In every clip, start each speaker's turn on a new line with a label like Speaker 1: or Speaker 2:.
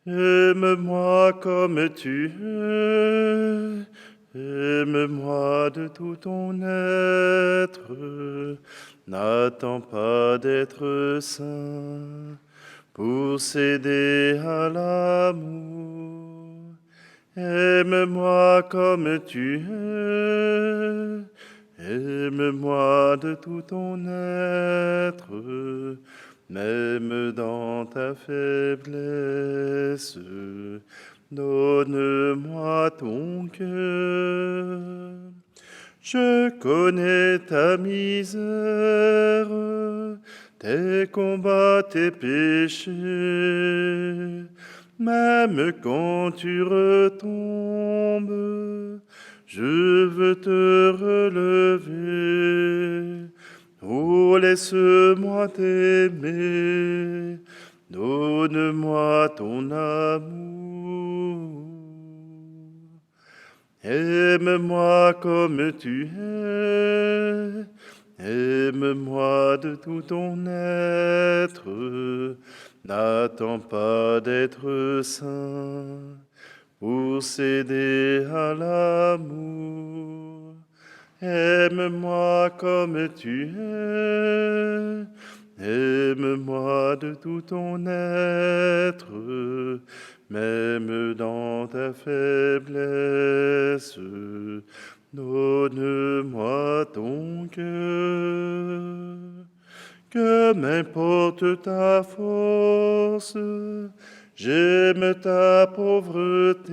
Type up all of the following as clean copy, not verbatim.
Speaker 1: Aime-moi comme tu es, aime-moi de tout ton être. N'attends pas d'être saint pour céder à l'amour. Aime-moi comme tu es, aime-moi de tout ton être, même dans ta faiblesse. Donne-moi ton cœur. Je connais ta misère, tes combats, tes péchés. Même quand tu retombes, je veux te relever. Oh, laisse-moi t'aimer, donne-moi ton amour. Aime-moi comme tu es, aime-moi de tout ton être. N'attends pas d'être saint pour céder à l'amour. Aime-moi comme tu es, aime-moi de tout ton être, même dans ta faiblesse. Donne-moi ton cœur. Que m'importe ta force, j'aime ta pauvreté.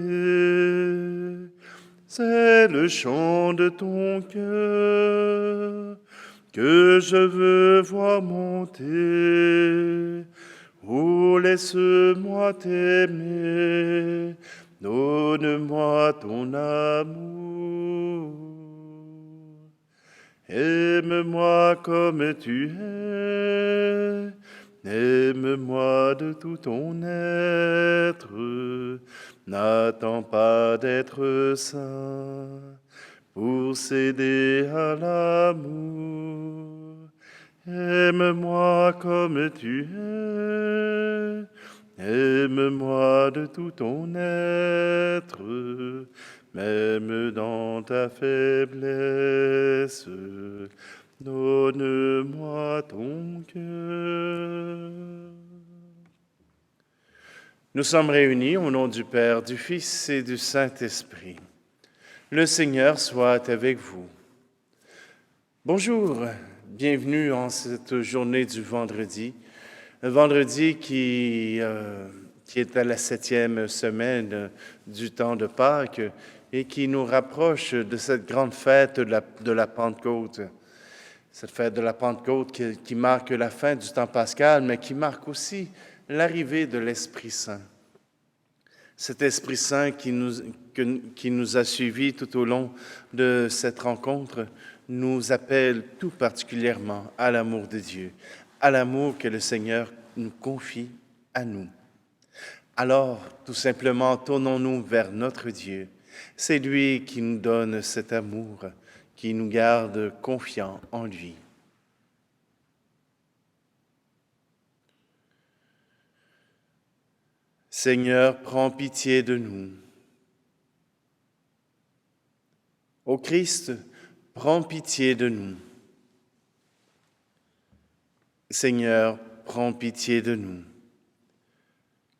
Speaker 1: C'est le chant de ton cœur que je veux voir monter. Oh, laisse-moi t'aimer, donne-moi ton amour. Aime-moi comme tu es, aime-moi de tout ton être. N'attends pas d'être saint pour céder à l'amour. Aime-moi comme tu es, aime-moi de tout ton être, même dans ta faiblesse. Donne-moi ton cœur. Nous sommes réunis au nom du Père, du Fils et du Saint-Esprit. Le Seigneur soit avec vous. Bonjour, bienvenue en cette journée du vendredi. Un vendredi qui est à la 7e semaine du temps de Pâques et qui nous rapproche de cette grande fête de la Pentecôte. Cette fête de la Pentecôte qui marque la fin du temps pascal, mais qui marque aussi l'arrivée de l'Esprit Saint. Cet Esprit Saint qui nous a suivis tout au long de cette rencontre nous appelle tout particulièrement à l'amour de Dieu, à l'amour que le Seigneur nous confie à nous. Alors, tout simplement, tournons-nous vers notre Dieu. C'est lui qui nous donne cet amour, qui nous garde confiants en lui. Seigneur, prends pitié de nous. Ô Christ, prends pitié de nous. Seigneur, prends pitié de nous.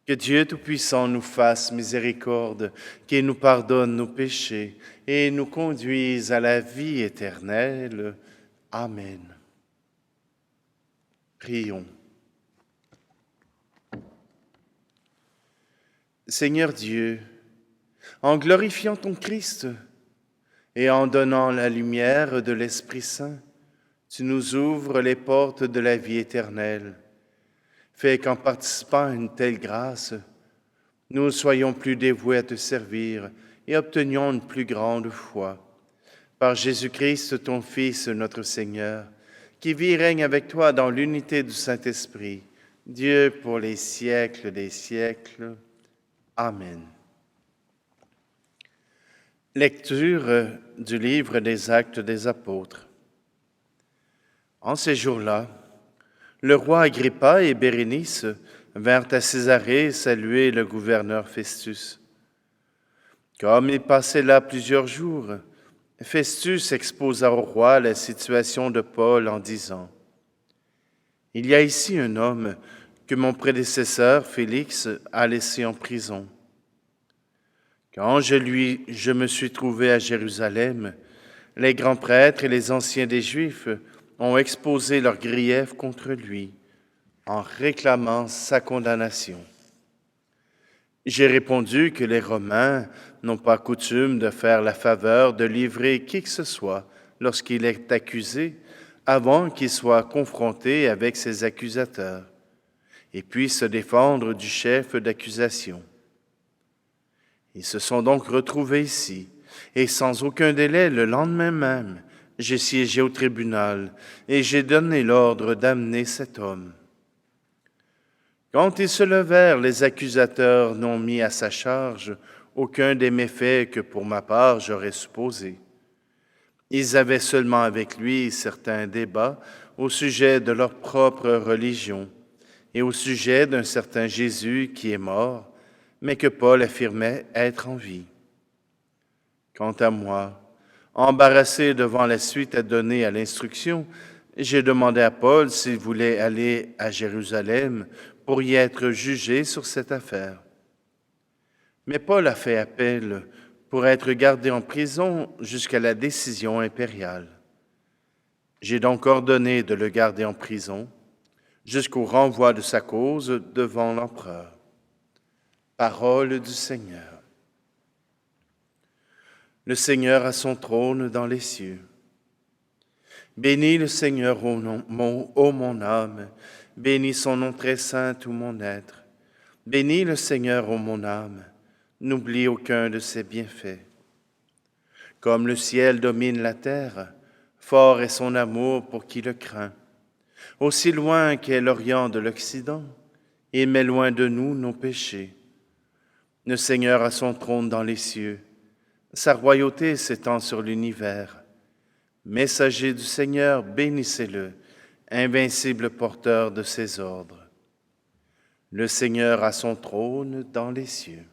Speaker 1: Que Dieu Tout-Puissant nous fasse miséricorde, qu'il nous pardonne nos péchés et nous conduise à la vie éternelle. Amen. Prions. Seigneur Dieu, en glorifiant ton Christ et en donnant la lumière de l'Esprit Saint, tu nous ouvres les portes de la vie éternelle. Fais qu'en participant à une telle grâce, nous soyons plus dévoués à te servir et obtenions une plus grande foi. Par Jésus-Christ, ton Fils, notre Seigneur, qui vit et règne avec toi dans l'unité du Saint-Esprit, Dieu pour les siècles des siècles. Amen. Lecture du livre des Actes des Apôtres. En ces jours-là, le roi Agrippa et Bérénice vinrent à Césarée saluer le gouverneur Festus. Comme il passait là plusieurs jours, Festus exposa au roi la situation de Paul en disant : « Il y a ici un homme que mon prédécesseur Félix a laissé en prison. Quand je me suis trouvé à Jérusalem, les grands prêtres et les anciens des Juifs ont exposé leurs griefs contre lui en réclamant sa condamnation. J'ai répondu que les Romains n'ont pas coutume de faire la faveur de livrer qui que ce soit lorsqu'il est accusé avant qu'il soit confronté avec ses accusateurs et puisse se défendre du chef d'accusation. Ils se sont donc retrouvés ici, et sans aucun délai, le lendemain même, j'ai siégé au tribunal et j'ai donné l'ordre d'amener cet homme. Quand ils se levèrent, les accusateurs n'ont mis à sa charge aucun des méfaits que pour ma part j'aurais supposés. Ils avaient seulement avec lui certains débats au sujet de leur propre religion et au sujet d'un certain Jésus qui est mort, mais que Paul affirmait être en vie. Quant à moi, embarrassé devant la suite à donner à l'instruction, j'ai demandé à Paul s'il voulait aller à Jérusalem pour y être jugé sur cette affaire. Mais Paul a fait appel pour être gardé en prison jusqu'à la décision impériale. J'ai donc ordonné de le garder en prison jusqu'au renvoi de sa cause devant l'empereur. Parole du Seigneur. Le Seigneur a son trône dans les cieux. Bénis le Seigneur, ô mon âme, bénis son nom très saint, tout mon être. Bénis le Seigneur, ô mon âme, n'oublie aucun de ses bienfaits. Comme le ciel domine la terre, fort est son amour pour qui le craint. Aussi loin qu'est l'Orient de l'Occident, il met loin de nous nos péchés. Le Seigneur a son trône dans les cieux, sa royauté s'étend sur l'univers. Messager du Seigneur, bénissez-le, invincible porteur de ses ordres. Le Seigneur a son trône dans les cieux.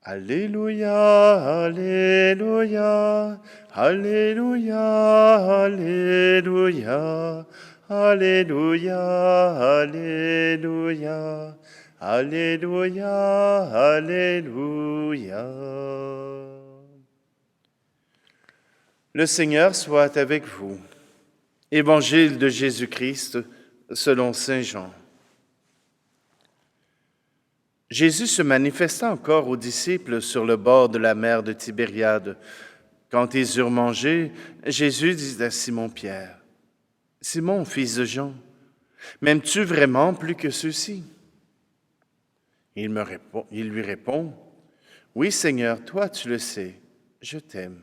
Speaker 1: Alléluia, alléluia, alléluia, alléluia, alléluia, alléluia, alléluia, alléluia. Le Seigneur soit avec vous. Évangile de Jésus-Christ selon saint Jean. Jésus se manifesta encore aux disciples sur le bord de la mer de Tibériade. Quand ils eurent mangé, Jésus dit à Simon-Pierre : « Simon, fils de Jean, m'aimes-tu vraiment plus que ceux-ci » ? Il lui répond : « Oui, Seigneur, toi tu le sais, je t'aime. »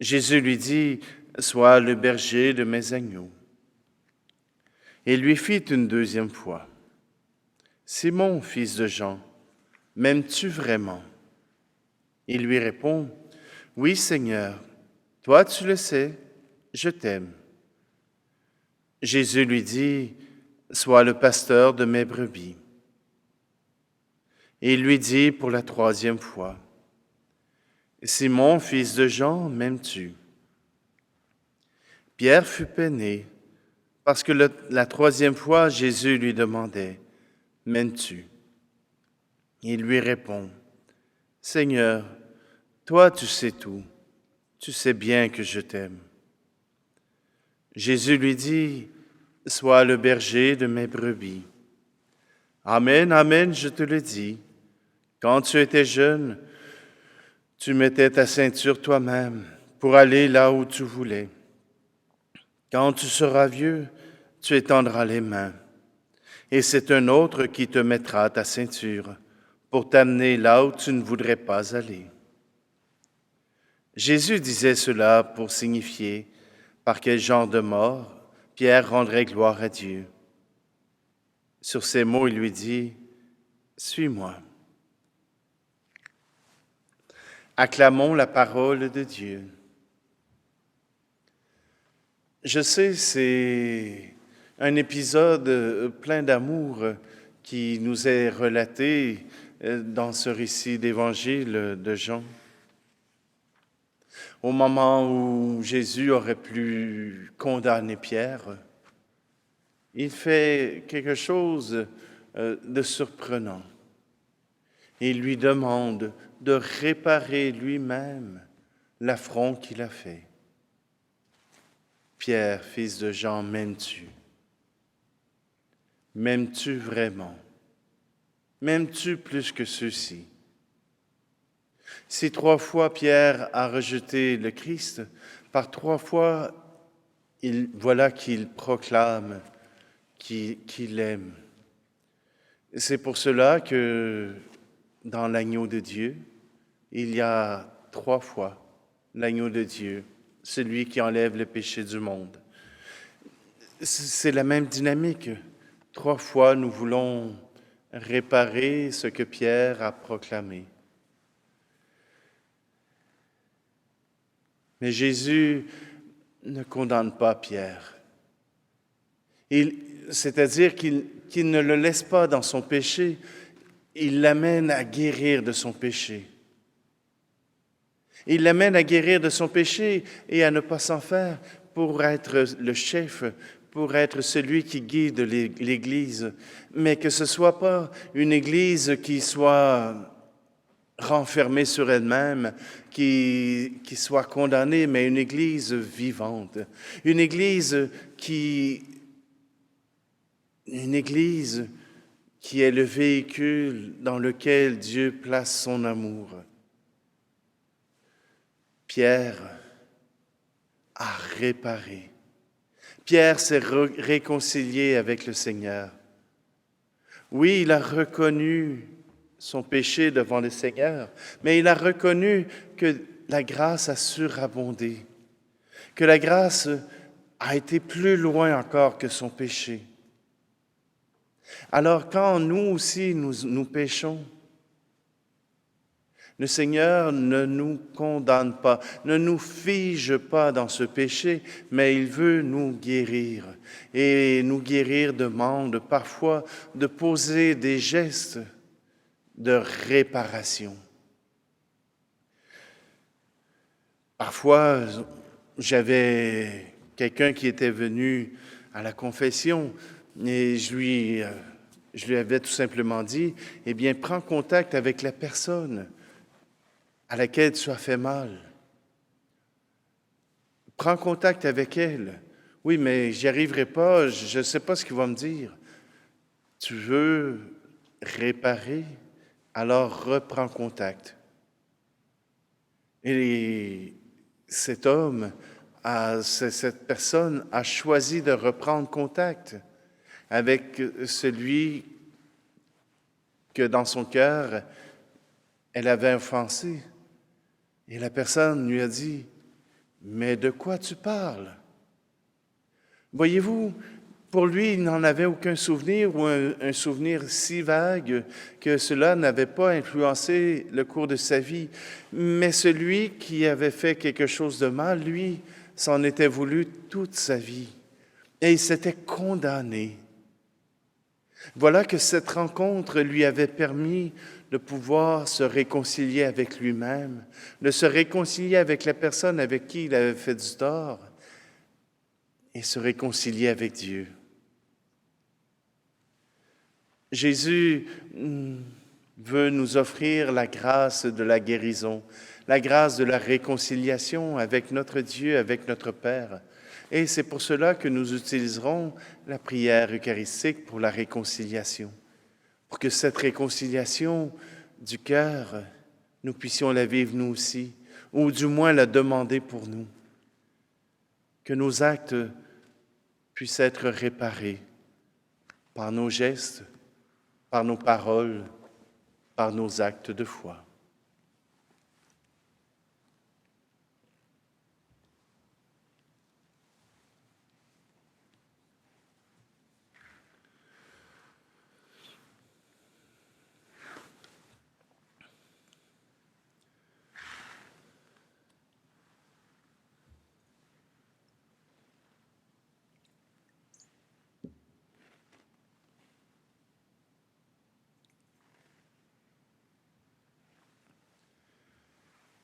Speaker 1: Jésus lui dit : « Sois le berger de mes agneaux. » Il lui fit une deuxième fois : « Simon, fils de Jean, m'aimes-tu vraiment » ? Il lui répond : « Oui, Seigneur, toi tu le sais, je t'aime. » Jésus lui dit : « Sois le pasteur de mes brebis. » Et il lui dit pour la troisième fois : « Simon, fils de Jean, m'aimes-tu » ? Pierre fut peiné, parce que la troisième fois, Jésus lui demandait : « M'aimes-tu » ? Il lui répond : « Seigneur, toi tu sais tout, tu sais bien que je t'aime. » Jésus lui dit : « Sois le berger de mes brebis. Amen, amen, je te le dis, quand tu étais jeune, tu mettais ta ceinture toi-même pour aller là où tu voulais. Quand tu seras vieux, tu étendras les mains, et c'est un autre qui te mettra ta ceinture pour t'amener là où tu ne voudrais pas aller. » Jésus disait cela pour signifier par quel genre de mort Pierre rendrait gloire à Dieu. Sur ces mots, il lui dit : « Suis-moi. » Acclamons la parole de Dieu. Je sais, c'est Un épisode plein d'amour qui nous est relaté dans ce récit d'évangile de Jean. Au moment où Jésus aurait pu condamner Pierre, il fait quelque chose de surprenant. Il lui demande de réparer lui-même l'affront qu'il a fait. Pierre, fils de Jean, m'aimes-tu? M'aimes-tu vraiment? M'aimes-tu plus que ceux-ci? Si 3 fois Pierre a rejeté le Christ, par 3 fois, voilà qu'il proclame qu'il aime. C'est pour cela que dans l'agneau de Dieu, il y a 3 fois l'agneau de Dieu, celui qui enlève le péché du monde. C'est la même dynamique. 3 fois, nous voulons réparer ce que Pierre a proclamé. Mais Jésus ne condamne pas Pierre. C'est-à-dire qu'il ne le laisse pas dans son péché, il l'amène à guérir de son péché. Il l'amène à guérir de son péché et à ne pas s'en faire pour être le chef, pour être celui qui guide l'Église, mais que ce ne soit pas une Église qui soit renfermée sur elle-même, qui soit condamnée, mais une Église vivante, une Église qui est le véhicule dans lequel Dieu place son amour. Pierre a réparé. Pierre s'est réconcilié avec le Seigneur. Oui, il a reconnu son péché devant le Seigneur, mais il a reconnu que la grâce a surabondé, que la grâce a été plus loin encore que son péché. Alors quand nous aussi nous péchons, le Seigneur ne nous condamne pas, ne nous fige pas dans ce péché, mais il veut nous guérir. Et nous guérir demande parfois de poser des gestes de réparation. Parfois, j'avais quelqu'un qui était venu à la confession et je lui avais tout simplement dit, eh bien, prends contact avec la personne à laquelle tu as fait mal. Prends contact avec elle. Oui, mais j'y arriverai pas, je ne sais pas ce qu'il va me dire. Tu veux réparer? Alors reprends contact. Et cette personne a choisi de reprendre contact avec celui que dans son cœur, elle avait offensé. Et la personne lui a dit, « Mais de quoi tu parles? » Voyez-vous, pour lui, il n'en avait aucun souvenir ou un souvenir si vague que cela n'avait pas influencé le cours de sa vie. Mais celui qui avait fait quelque chose de mal, lui, s'en était voulu toute sa vie. Et il s'était condamné. Voilà que cette rencontre lui avait permis de pouvoir se réconcilier avec lui-même, de se réconcilier avec la personne avec qui il avait fait du tort et se réconcilier avec Dieu. Jésus veut nous offrir la grâce de la guérison, la grâce de la réconciliation avec notre Dieu, avec notre Père. Et c'est pour cela que nous utiliserons la prière eucharistique pour la réconciliation, pour que cette réconciliation du cœur, nous puissions la vivre nous aussi, ou du moins la demander pour nous, que nos actes puissent être réparés par nos gestes, par nos paroles, par nos actes de foi.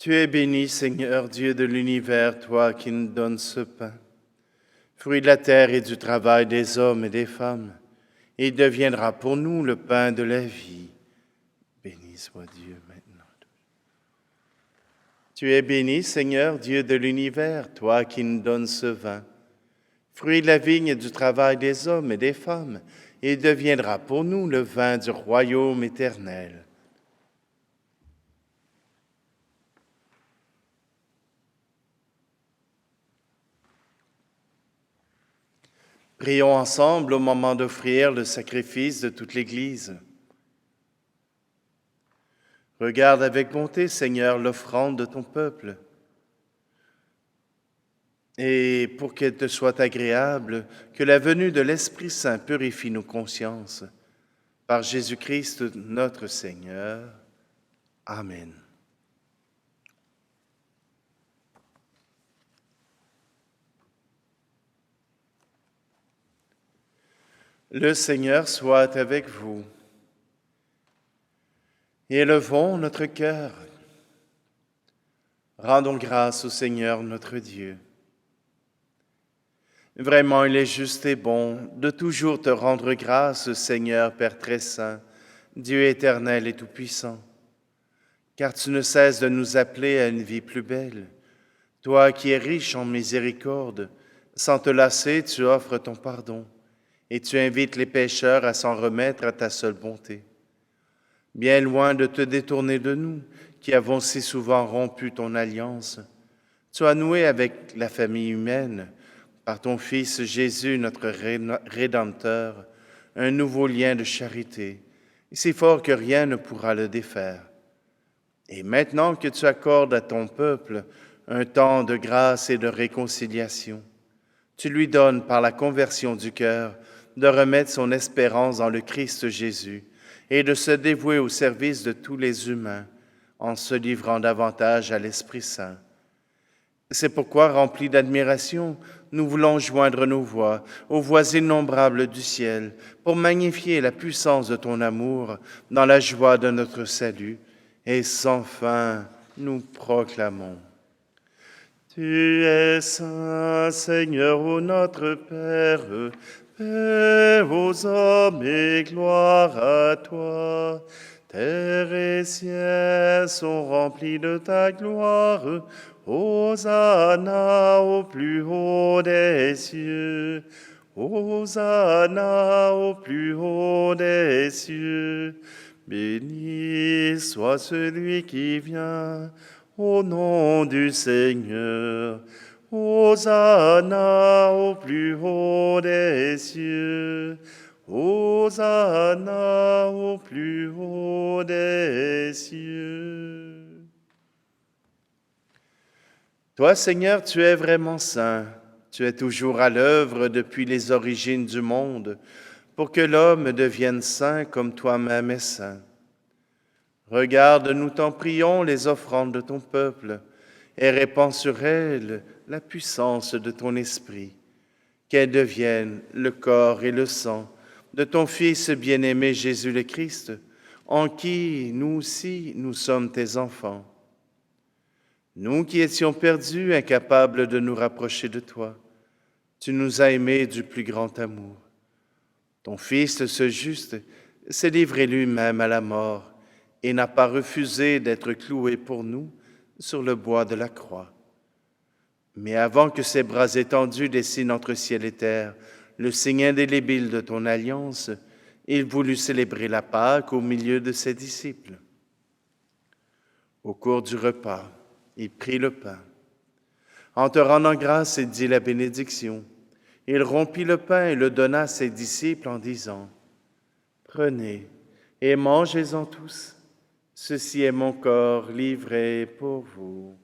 Speaker 1: Tu es béni, Seigneur, Dieu de l'univers, toi qui nous donnes ce pain, fruit de la terre et du travail des hommes et des femmes. Il deviendra pour nous le pain de la vie. Béni soit Dieu maintenant. Tu es béni, Seigneur, Dieu de l'univers, toi qui nous donnes ce vin, fruit de la vigne et du travail des hommes et des femmes. Il deviendra pour nous le vin du royaume éternel. Prions ensemble au moment d'offrir le sacrifice de toute l'Église. Regarde avec bonté, Seigneur, l'offrande de ton peuple. Et pour qu'elle te soit agréable, que la venue de l'Esprit Saint purifie nos consciences. Par Jésus-Christ notre Seigneur. Amen. Le Seigneur soit avec vous. Élevons notre cœur. Rendons grâce au Seigneur notre Dieu. Vraiment, il est juste et bon de toujours te rendre grâce, Seigneur, Père très saint, Dieu éternel et tout-puissant, car tu ne cesses de nous appeler à une vie plus belle. Toi qui es riche en miséricorde, sans te lasser, tu offres ton pardon, et tu invites les pécheurs à s'en remettre à ta seule bonté. Bien loin de te détourner de nous, qui avons si souvent rompu ton alliance, tu as noué avec la famille humaine, par ton Fils Jésus, notre Rédempteur, un nouveau lien de charité, si fort que rien ne pourra le défaire. Et maintenant que tu accordes à ton peuple un temps de grâce et de réconciliation, tu lui donnes par la conversion du cœur de remettre son espérance dans le Christ Jésus et de se dévouer au service de tous les humains en se livrant davantage à l'Esprit Saint. C'est pourquoi, remplis d'admiration, nous voulons joindre nos voix aux voix innombrables du ciel pour magnifier la puissance de ton amour dans la joie de notre salut. Et sans fin, nous proclamons. Tu es saint, Seigneur, ô notre Père, paix aux hommes et gloire à toi. Terre et ciel sont remplis de ta gloire. Hosanna au plus haut des cieux. Hosanna au plus haut des cieux. Béni soit celui qui vient au nom du Seigneur. Hosanna au plus haut des cieux. Hosanna au plus haut des cieux. Toi, Seigneur, tu es vraiment saint. Tu es toujours à l'œuvre depuis les origines du monde, pour que l'homme devienne saint comme toi-même es saint. Regarde, nous t'en prions, les offrandes de ton peuple, et répands sur elles la puissance de ton esprit, qu'elles deviennent le corps et le sang de ton Fils bien-aimé Jésus le Christ, en qui nous aussi nous sommes tes enfants. Nous qui étions perdus, incapables de nous rapprocher de toi, tu nous as aimés du plus grand amour. Ton Fils, ce juste, s'est livré lui-même à la mort et n'a pas refusé d'être cloué pour nous sur le bois de la croix. Mais avant que ses bras étendus dessinent entre ciel et terre le signe indélébile de ton alliance, il voulut célébrer la Pâque au milieu de ses disciples. Au cours du repas, il prit le pain. En te rendant grâce, il dit la bénédiction. Il rompit le pain et le donna à ses disciples en disant, « Prenez et mangez-en tous. Ceci est mon corps livré pour vous. »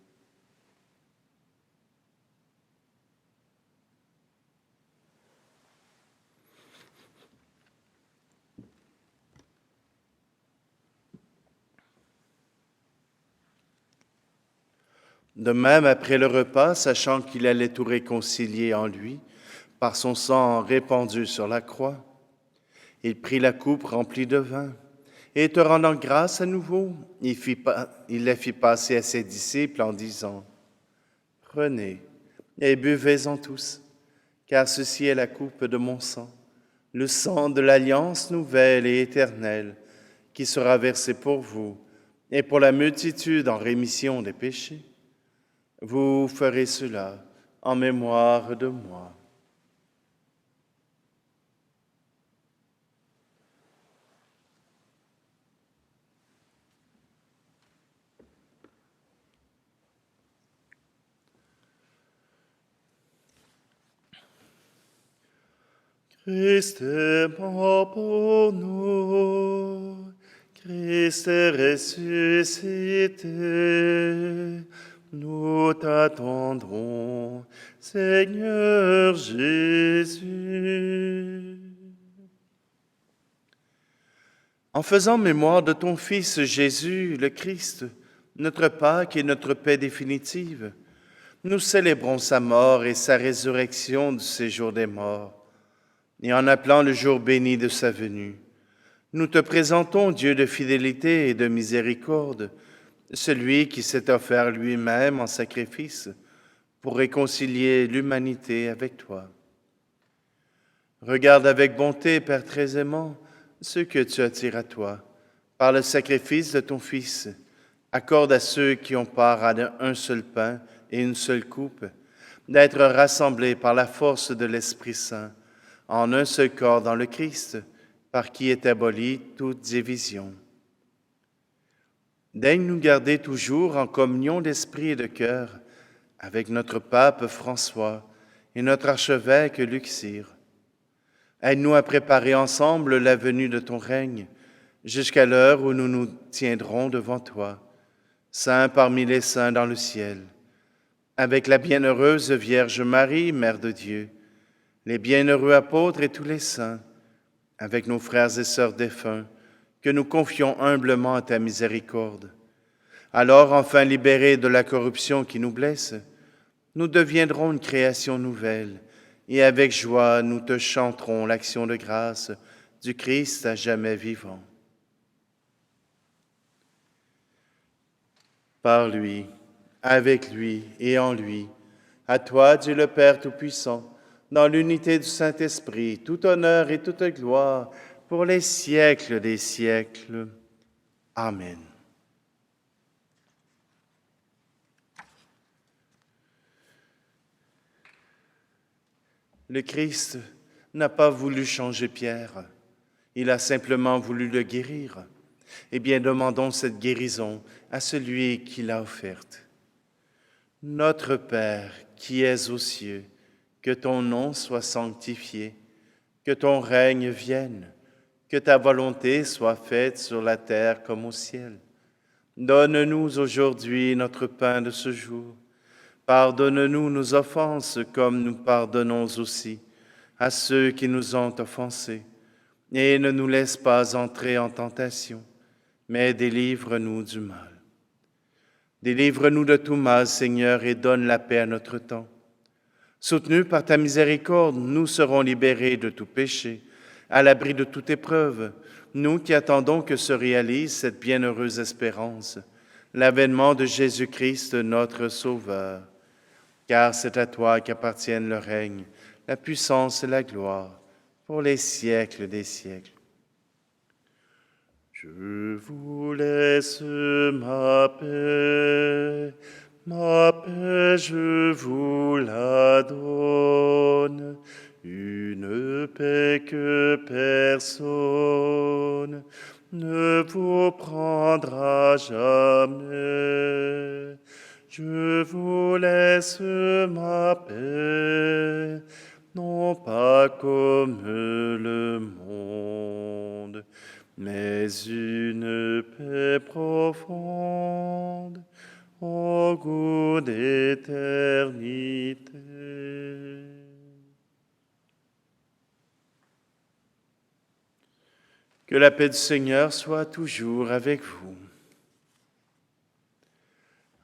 Speaker 1: De même, après le repas, sachant qu'il allait tout réconcilier en lui, par son sang répandu sur la croix, il prit la coupe remplie de vin, Et te rendant grâce à nouveau, il les fit passer à ses disciples en disant, « Prenez et buvez-en tous, car ceci est la coupe de mon sang, le sang de l'alliance nouvelle et éternelle, qui sera versé pour vous et pour la multitude en rémission des péchés. Vous ferez cela en mémoire de moi. » Christ est mort pour nous, Christ est ressuscité, nous t'attendrons, Seigneur Jésus. En faisant mémoire de ton Fils Jésus, le Christ, notre Pâque et notre paix définitive, nous célébrons sa mort et sa résurrection du séjour des morts. Et en appelant le jour béni de sa venue, nous te présentons, Dieu de fidélité et de miséricorde, celui qui s'est offert lui-même en sacrifice pour réconcilier l'humanité avec toi. Regarde avec bonté, Père très aimant, ceux que tu attires à toi par le sacrifice de ton Fils. Accorde à ceux qui ont part à un seul pain et une seule coupe d'être rassemblés par la force de l'Esprit Saint en un seul corps dans le Christ, par qui est abolie toute division. Daigne nous garder toujours en communion d'esprit et de cœur avec notre pape François et notre archevêque Luxire. Aide-nous à préparer ensemble la venue de ton règne, jusqu'à l'heure où nous nous tiendrons devant toi, saints parmi les saints dans le ciel, avec la bienheureuse Vierge Marie, Mère de Dieu, les bienheureux apôtres et tous les saints, avec nos frères et sœurs défunts, que nous confions humblement à ta miséricorde. Alors, enfin libérés de la corruption qui nous blesse, nous deviendrons une création nouvelle, et avec joie nous te chanterons l'action de grâce du Christ à jamais vivant. Par lui, avec lui et en lui, à toi, Dieu le Père Tout-Puissant, dans l'unité du Saint-Esprit, tout honneur et toute gloire pour les siècles des siècles. Amen. Le Christ n'a pas voulu changer Pierre, il a simplement voulu le guérir. Eh bien, demandons cette guérison à celui qui l'a offerte. Notre Père, qui es aux cieux, que ton nom soit sanctifié, que ton règne vienne, que ta volonté soit faite sur la terre comme au ciel. Donne-nous aujourd'hui notre pain de ce jour. Pardonne-nous nos offenses comme nous pardonnons aussi à ceux qui nous ont offensés. Et ne nous laisse pas entrer en tentation, mais délivre-nous du mal. Délivre-nous de tout mal, Seigneur, et donne la paix à notre temps. Soutenus par ta miséricorde, nous serons libérés de tout péché, à l'abri de toute épreuve, nous qui attendons que se réalise cette bienheureuse espérance, l'avènement de Jésus-Christ, notre Sauveur. Car c'est à toi qu'appartiennent le règne, la puissance et la gloire, pour les siècles des siècles. Je vous laisse ma paix je vous la donne, une paix que personne ne vous prendra jamais. Je vous laisse ma paix, non pas comme le monde, mais une paix profonde, au goût d'éternité. Que la paix du Seigneur soit toujours avec vous.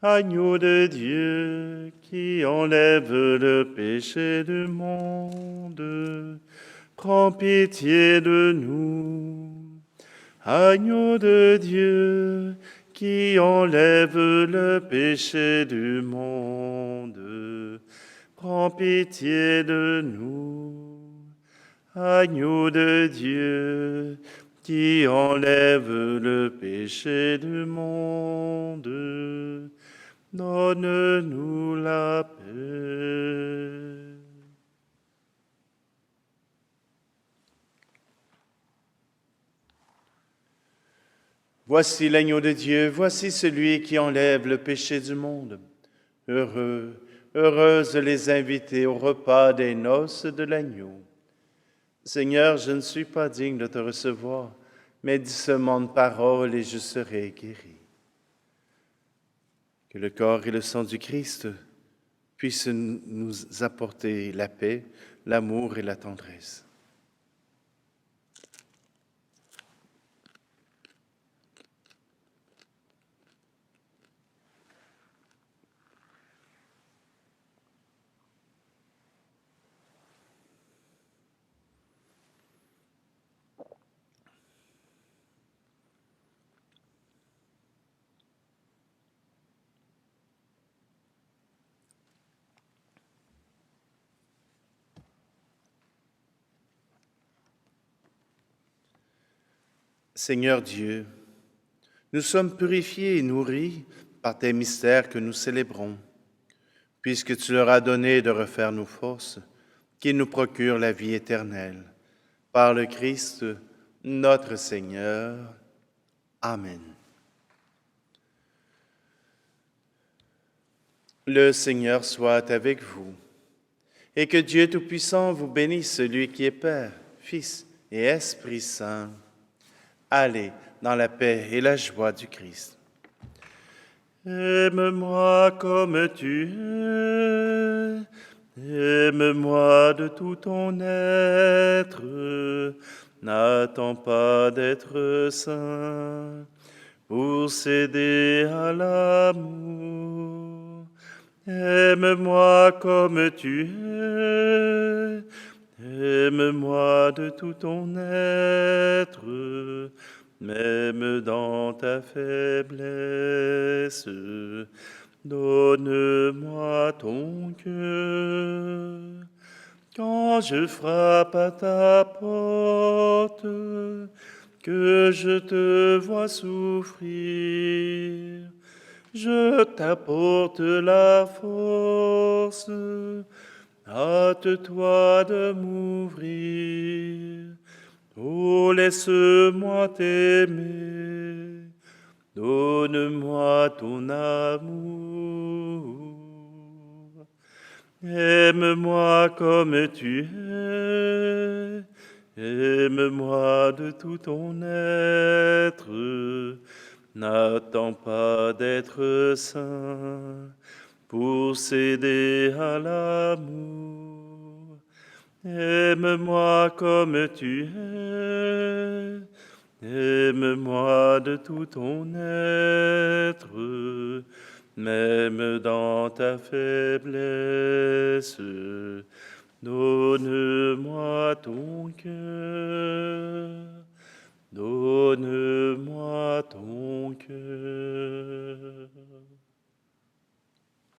Speaker 1: Agneau de Dieu qui enlève le péché du monde, prends pitié de nous. Agneau de Dieu, qui enlève le péché du monde, prends pitié de nous. Agneau de Dieu, qui enlève le péché du monde, donne-nous la paix. Voici l'agneau de Dieu, voici celui qui enlève le péché du monde. Heureux, heureuses les invités au repas des noces de l'agneau. Seigneur, je ne suis pas digne de te recevoir, mais dis seulement une parole et je serai guéri. Que le corps et le sang du Christ puissent nous apporter la paix, l'amour et la tendresse. Seigneur Dieu, nous sommes purifiés et nourris par tes mystères que nous célébrons, puisque tu leur as donné de refaire nos forces, qui nous procurent la vie éternelle. Par le Christ, notre Seigneur. Amen. Le Seigneur soit avec vous, et que Dieu Tout-Puissant vous bénisse, celui qui est Père, Fils et Esprit Saint. Allez dans la paix et la joie du Christ. Aime-moi comme tu es, aime-moi de tout ton être, n'attends pas d'être saint pour céder à l'amour. Aime-moi comme tu es, aime-moi de tout ton être, même dans ta faiblesse. Donne-moi ton cœur. Quand je frappe à ta porte, que je te vois souffrir, je t'apporte la force. Hâte-toi de m'ouvrir. Oh, laisse-moi t'aimer. Donne-moi ton amour. Aime-moi comme tu es. Aime-moi de tout ton être. N'attends pas d'être saint pour céder à l'amour. Aime-moi comme tu es, aime-moi de tout ton être, même dans ta faiblesse. Donne-moi ton cœur, donne-moi ton cœur.